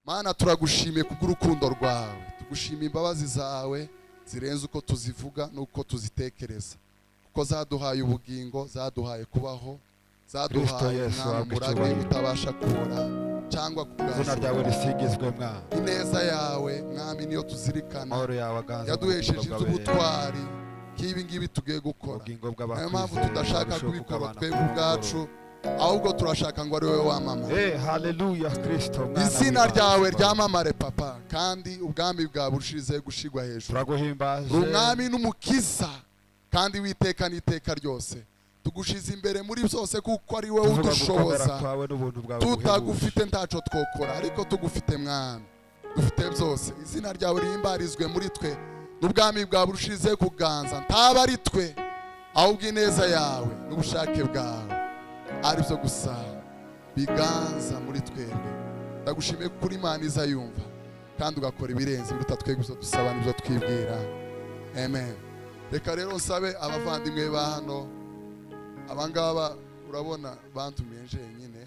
Mana turagushimiye kubw'urukundo rwawe, tugushimiye imbabazi zawe zirenze uko tuzivuga n'uko tuzitekereza, kuko zaduhaye ubugingo, zaduhaye kubaho, zaduhaye umurage utabasha kubura cyangwa izina ryawe risingizwe mwana. Ineza yawe mwami niyo tuzirikana, yaduhesheje iz'ubutwari k'ibi ngibi tugiye gukora. Niyo mpamvu tudashaka kubikora twebwe ubwacu, ahubwo turashaka ngo ari wowe wamamare. Haleluya Kristo. Izina ryawe ryamamare papa, kandi ubwami bwawe bushirize gushigwa hejuru. Turaguhimbaje umwami n'umukiza, kandi witeka n'iteka ryose tugushize imbere muri byose, kuko ari wowe udushoboza. Tutagufite ntaco twokora, ariko tugufite mwami dufite byose. Izina ryawe rihimbarizwe muri twe, n'ubwami bwawe burushize kuganza, ntaba ari twe ahubwo ineza yawe n'ubushake bwawe ari byo gusa biganza muri twebwe. Ndagushimiye kuri Imana iza yumva kandi ugakora ibirenze biruta twebwe ibyo dusaba n'ibyo twibwira. Amen. Reka rero nsabe abavandimwe ba hano, abangaba urabona bantumiye jenyine,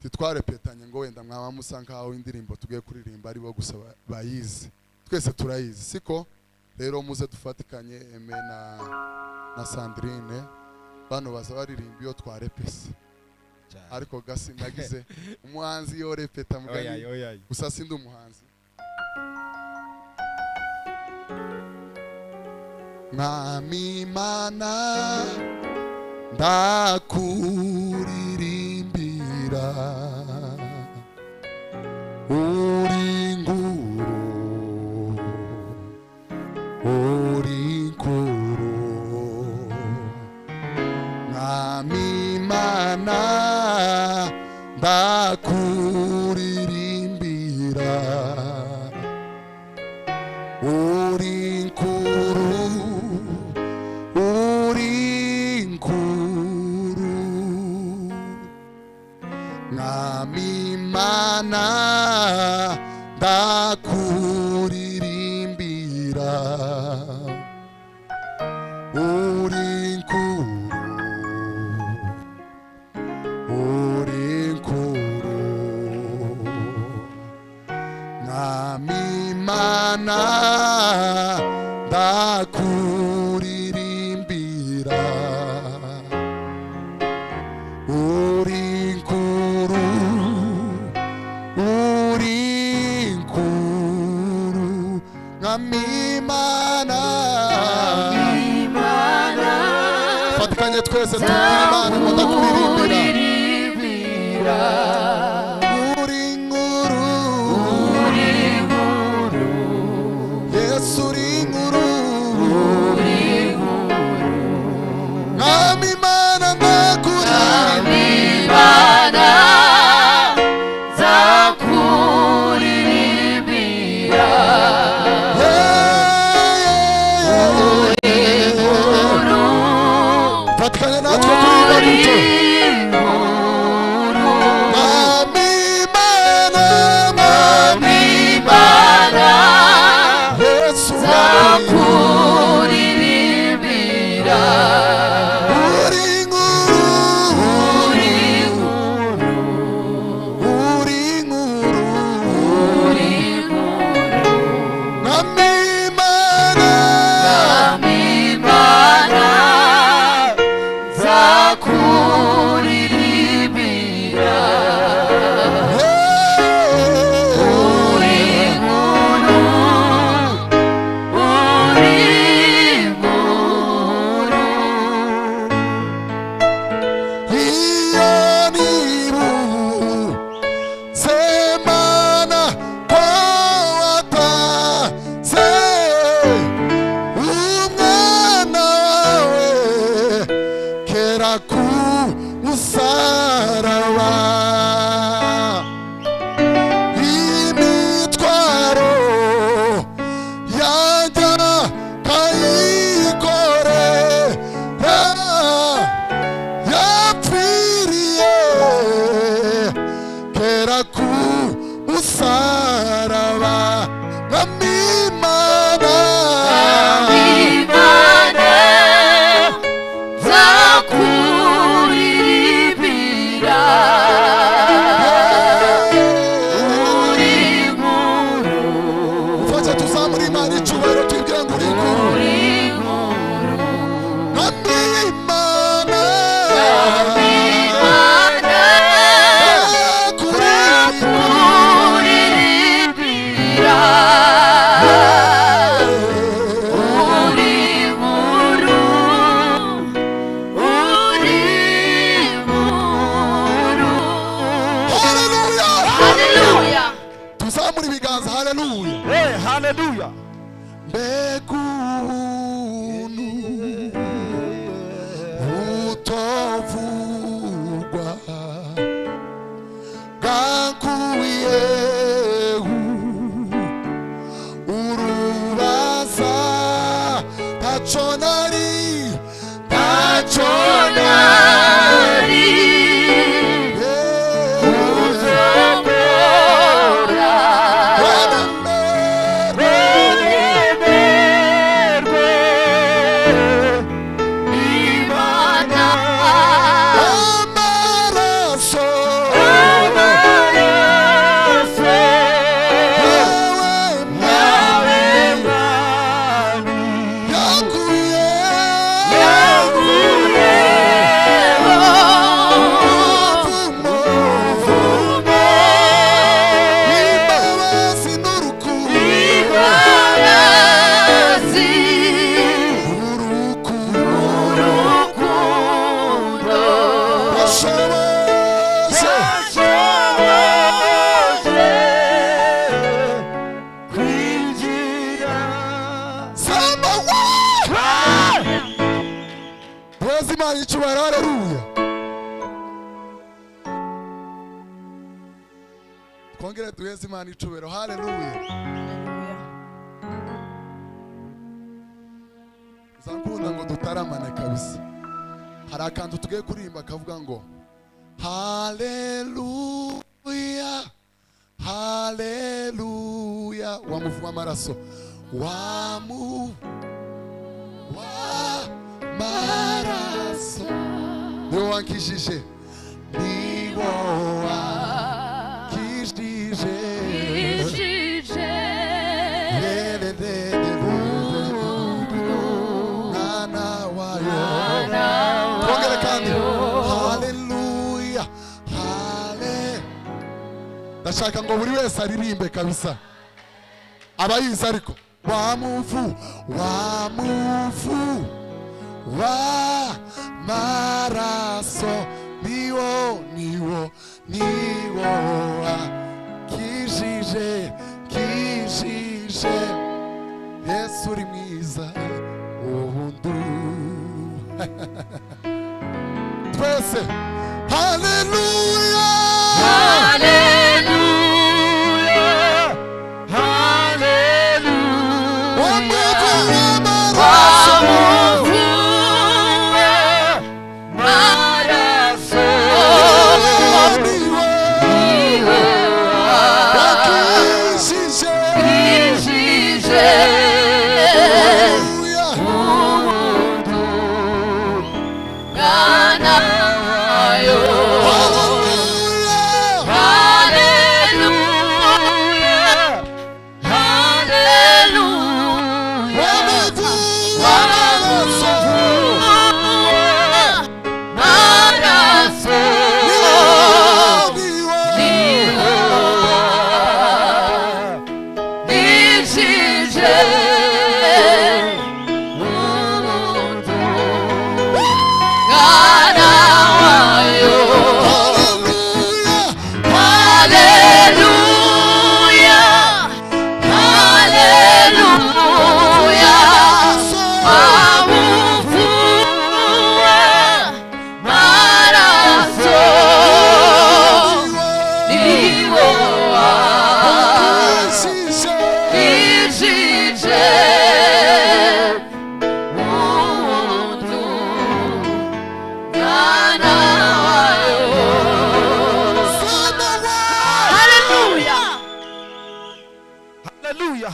titwarepetanye ngo wenda mwaba musa nkaho indirimbo tugiye kuririmba ari bo gusa bayizi, twese turayizi siko? Rero muze dufatikanye Aime na Sandrine, bano baza baririmba iyo twarepese, ariko gasi nagize umuhanzi yo repeta mugani gusa sindi umuhanzi. Mwami Imana ndakuririmbira, uri nkuru, uri nkuru. Mwami Imana ndakuririmbira, uri nkuru, uri nkuru. Mwami Imana ndakuririmbira, uri nkuru, uri nkuru. Mwami Imana ndakuririmbira, uri nkuru, uri nkuru. Mwami Imana, fatikanye twese tubwire Imana ngo ndakuririmbira, uri nkuru, Yesu uri nkuru. Mwami Imana ndakuririmbira, fatikanye natwe kuririmba gutyo. haleluya haleluya mbegunu utovugwa gakuyehu urubaza tachonari twongere duheze Imana icubero haleluya zankunda ngo dutaramane kabisa hari akantu tugiye kuririmba kavuga ngo haleluya haleluya wamuvuga amaraso maraso niwo wankishije niwo ndashaka ngo buri wese aririmbe kabisa abayizi ariko wamuvu wa maraso niwo kijije Yesu uri mwiza ubundu twese haleluya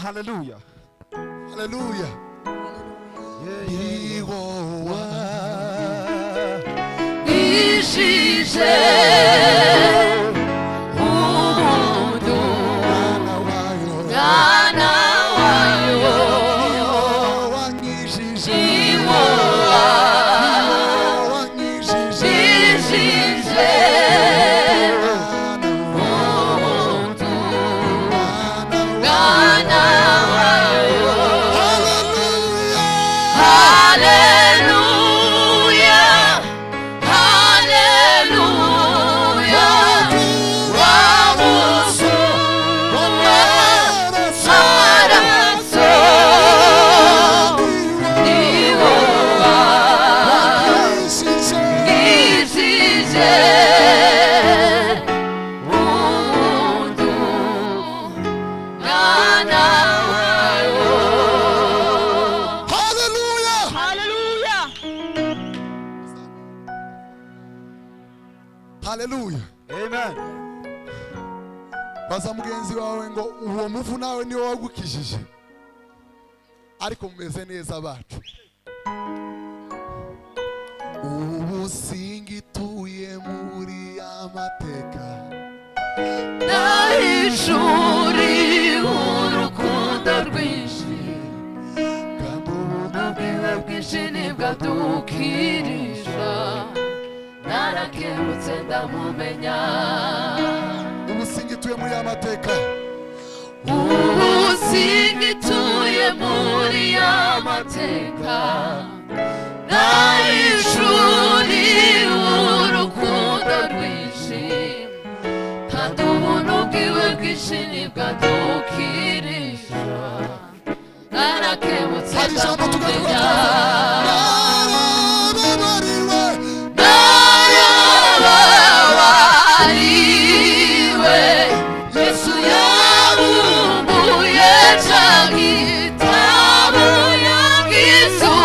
haleluya haleluya Yehowa ishije umuntu Gana wayo wangishije Hallelujah, hallelujah. nayo. Hallelujah. Hallelujah. Hallelujah. Amen. Baza mugenzi wawe ngo uwo muvu nawe niwe wagukijije, ariko mumeze neza bacu. Ubu singituye muri amateka, nahishuri urukundo rwinshi, kandi ubuntu ubwiwe bwinshi nibwadukirisha, narakebutse ndamumenya. ubu singituye muri amateka, ubu singituye muri amateka, nahishuri urukundo rwinshi, kandi ubuntu bwiwe bwinshi nibwadukirisha, narakebutse hari ijambo ndamumenya. tugaruka Narababariwe, Yesu yabumbuye ca gitabo yagizuwe,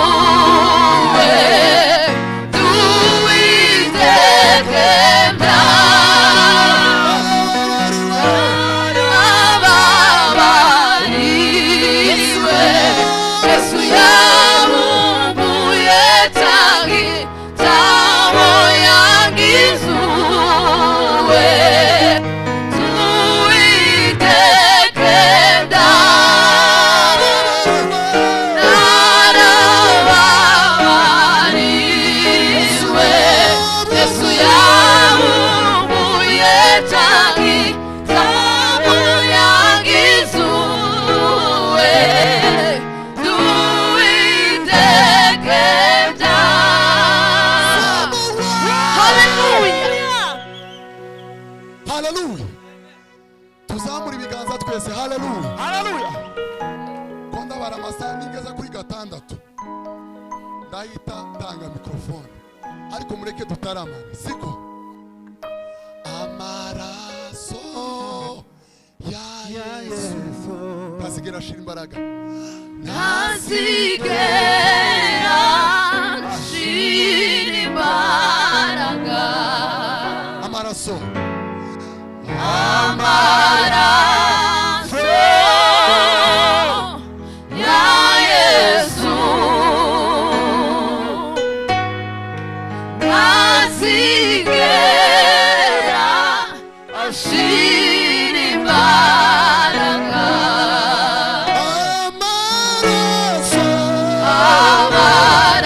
tuwitegembya. Narababariwe, Yesu yabumbuye ca gitabo yagizuwe, tuwitegembya. Narababariwe, Yesu yabumbuye ca gitabo yagizuwe, tuwitegembya. Hallelujah. Hallelujah. Tuzamura ibiganza twese. Hallelujah. Hallelujah. Ko ndabara amasaha nigeza kuri gatandatu, ndahita ndanga mikrofone, ariko mureke dutaramane, siko? Amaraso ya Yesu ntazigera ashira imbaraga, ntazigera ashira imbaraga. amaraso Amaraso ya Yesu ntazigera ashira imbaraga. amaraso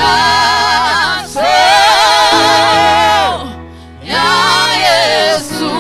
Amaraso ya Yesu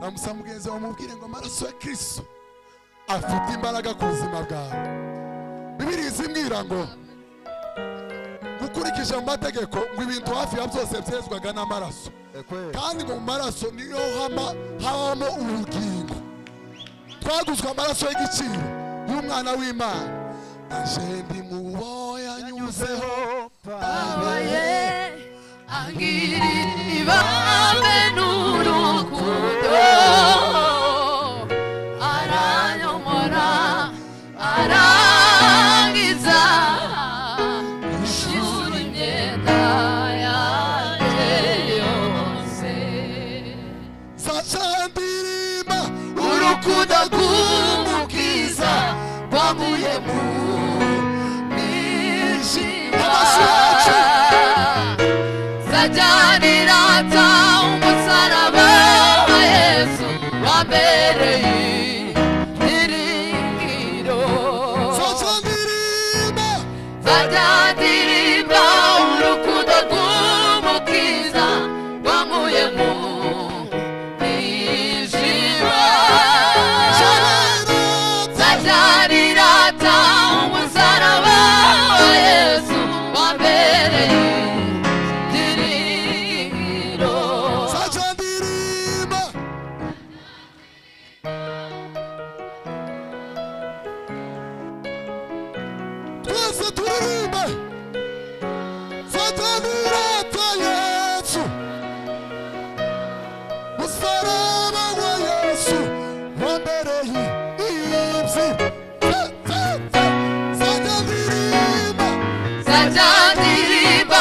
namusa mugenzi wawe mubwire ngo amaraso ya Kristo afite imbaraga ku buzima bwawe. Bibiliya izimbwira ngo gukurikije mu mategeko ngo ibintu hafi ya byose byezwaga n'amaraso, kandi ngo mu maraso niyo habamo ubugingo. Twaguzwe amaraso y'igiciro y'umwana w'Imana, aje ndi mu bo yanyuzeho abaye angirira ibambe n'urukundo, aranyomora arangiza ishuri imyenda yanjye yose. sacandirimba Urukundo rw'umukiza rwamuye mu mwijima, sajyanira ata umusaraba wa Yesu wambereye iringiro. sacandirimba nzajya ndirimba urukundo rw'umukiza rwankuye mu mwijima nzajya nirata umusaraba wa Yesu wambereye ibyiringiro nzajya ndirimba twese turirimbe nzajya nirata Yesu musaraba wa Yesu wambereye ibyiringiro nzajya ndirimba nzajya ndirimba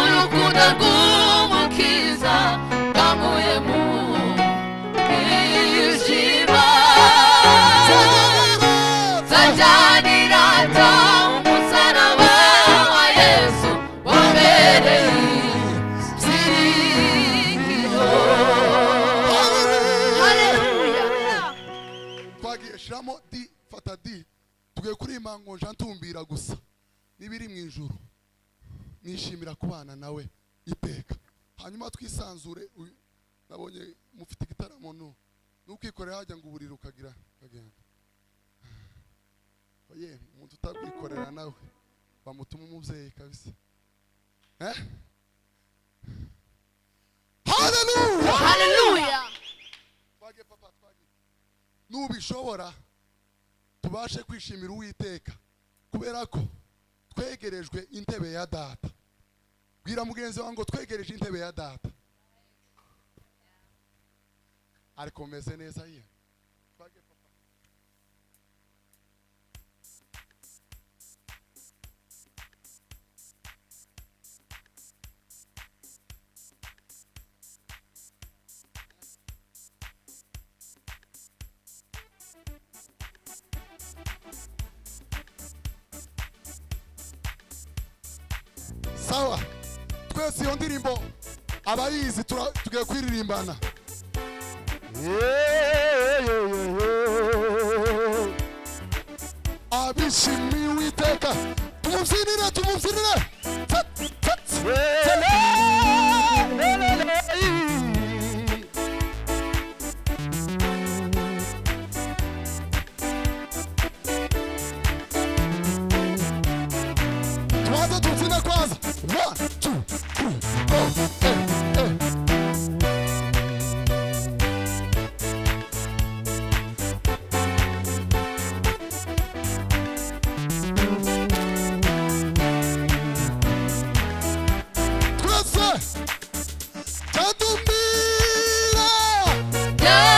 urukundo rw'umukiza rwankuye mu mwijima nzajya nirata umusaraba wa Yesu wambereye ibyiringiro. Haleluya. twagiye shiramo di fata di tugiye kuririmba ngo nja ntumbira gusa n'ibiri mu ijuru nishimira kubana nawe iteka hanyuma twisanzure nabonye mufite igitaramo n'ukikorera hajya ngo uburiro ukagenda oye umuntu utabwikorera nawe bamutuma umubyeyi kabisa haleluya Haleluya. twagiye papa twagiye nubishobora tubashe kwishimira Uwiteka kubera ko twegerejwe intebe ya data bwira mugenzi wawe ngo twegereje intebe ya data ariko meze neza ye twagiye papa sawa twese iyo ndirimbo abayizi tugiye kwiririmbana abishimiye Uwiteka tumubyinire tubanze tubyine kwanza 1 2 3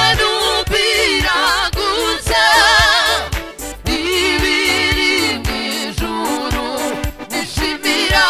Yanumbira gusa ibiri mu ijuru nishimira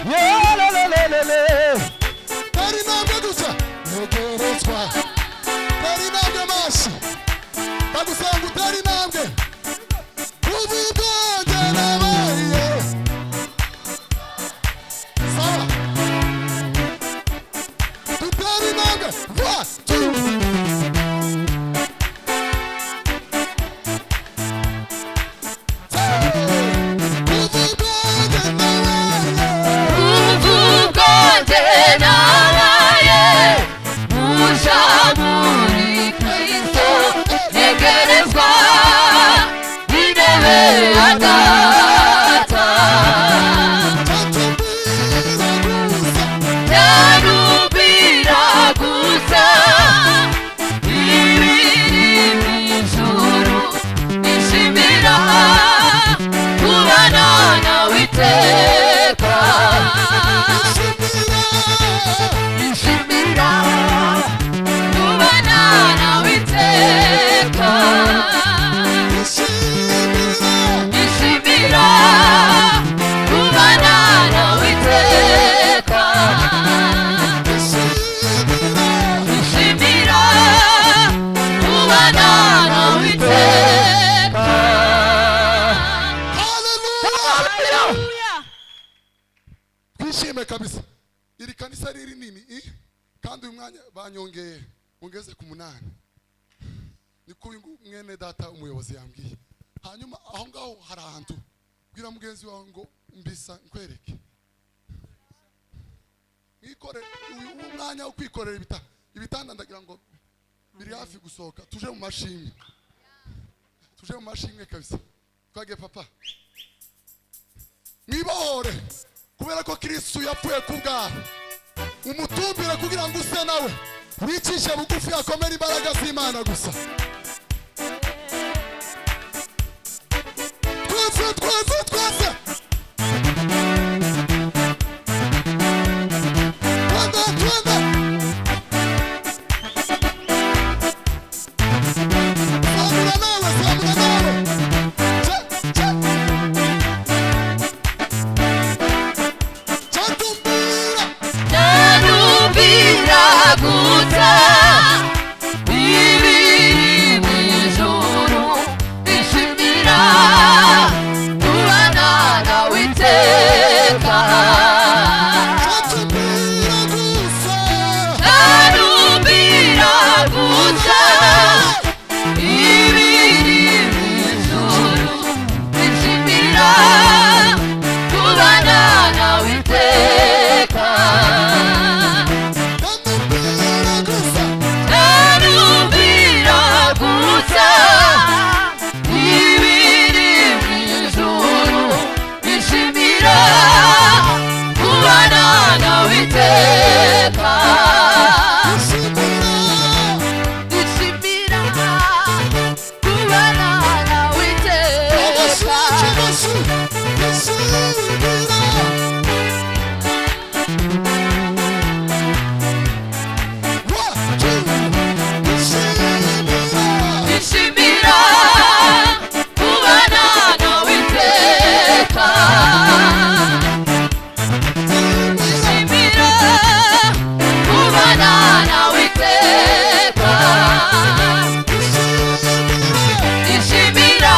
Yelelelelele. tari intambwe gusa ntegerezwa tari intambwe mashi ndagusanga utari intambwe ubu bwanjye nabaye sawa tutari intambwe one two uvugonde nabaye muja muri Kristo ntegerezwa intebe ya data yarubira gusa ibiri mw'ijuru nishimira kubana nawe iteka nishimira kubana nawe iteka nishimira kubana nawe iteka nishimira kubana nawe iteka. Hallelujah. twishime kabisa iri kanisa riri nini kandi uyu mwanya banyongeye ungeze ku 8 niko uyu mwene data umuyobozi yambwiye hanyuma aho ngaho hari ahantu bwira mugenzi wawe ngo mbisa nkwereke mwikore uyu mwanya wo kwikorera ibitanda ndagira ngo biri hafi gusohoka tuje mu mashimwe kabisa twage papa mwibohore kubera ko Kristo yapfuye kubwaho umutumbire kugira ngo use nawe wicishe bugufi akomera imbaraga z'Imana gusa twese twese twese twende twende samura nawe che che chatumbira narubira gusa ibiri mw'ijuru nishimira kubana nawe iteka chatumbira gusa narubira gusa ibiri mw'ijuru nishimira kubana nawe iteka chatumbira gusa narubira gusa ibiri mw'ijuru nishimira kubana nawe iteka nishimira kubana nawe iteka nishimira kubana nawe iteka nishimira kubana nawe iteka nishimira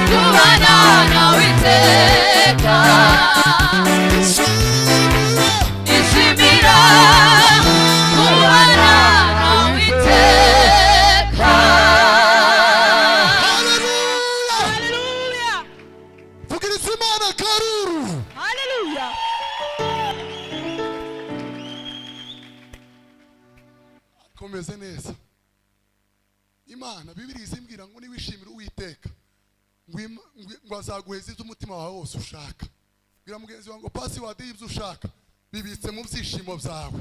kubana nawe iteka nishimira kubana nawe iteka. Hallelujah. Vugiriza Imana karuru Hallelujah. komeze neza Imana Bibiliya izimbwira ngo niwishimira Uwiteka ngo azaguheza ibyo umutima wawe wose ushaka bwira mugenzi wawe ngo password y'ibyo ushaka bibitse mu byishimo byawe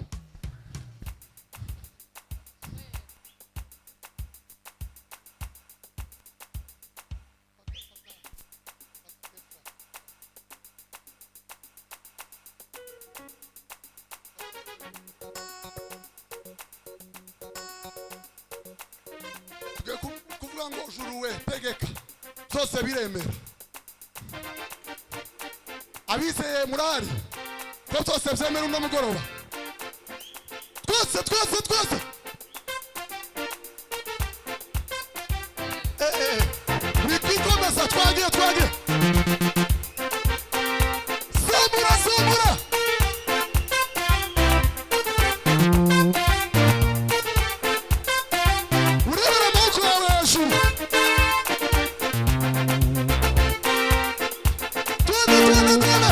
kuvuga ngo juru we tegeka byose biremera abizeye murari ko byose byemera uno mugoroba twese wikikomeza twagiye Sumura urebera amaboko yawe hejuru twende vugiriza Imana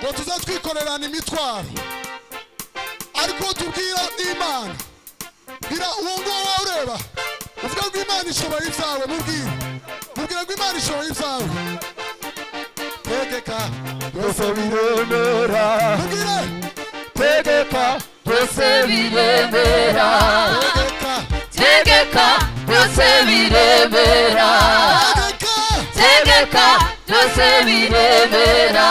ngo tuzatwikorerana imitwaro ariko tubwira Imana bira uwo nguwo ureba uvuga ngo Imana ishoboye ibyawe mubwire ngo Imana ishoboye ibyawe tegeka byose biremera mubwire tegeka byose biremera tegeka byose biremera tegeka byose biremera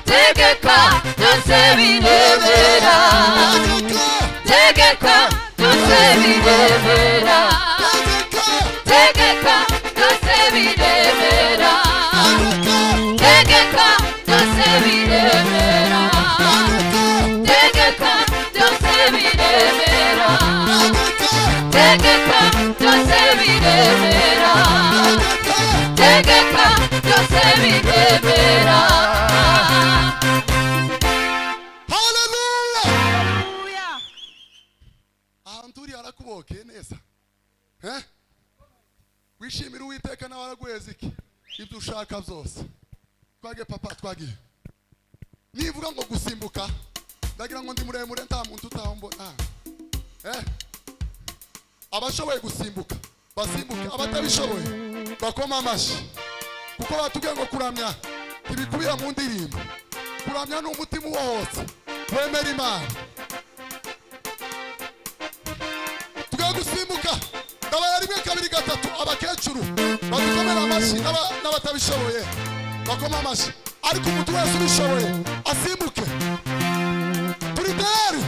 tegeka byose biremera tegeka byose biremera tegeka byose biremera tegeka byose biremera tegeka byose biremera tegeka byose biremera tegeka byose biremera. Hallelujah. Ahantu uri harakubokeye neza wishimira Uwiteka nawe araguheza iki ibyo ushaka byose twage papa twagiye nivuga ngo gusimbuka ndagira ngo ndi muremure nta muntu utambona abashoboye gusimbuka basimbuke abatabishoboye bakoma amashi kuko batubwiye ngo kuramya ntibikubira mu ndirimbo kuramya ni umutima uwohotse wemera Imana tugiye gusimbuka ndabara rimwe kabiri gatatu abakecuru badukomera amashi n'abatabishoboye bakoma amashi ariko umuntu wese ubishoboye asimbuke turi tayari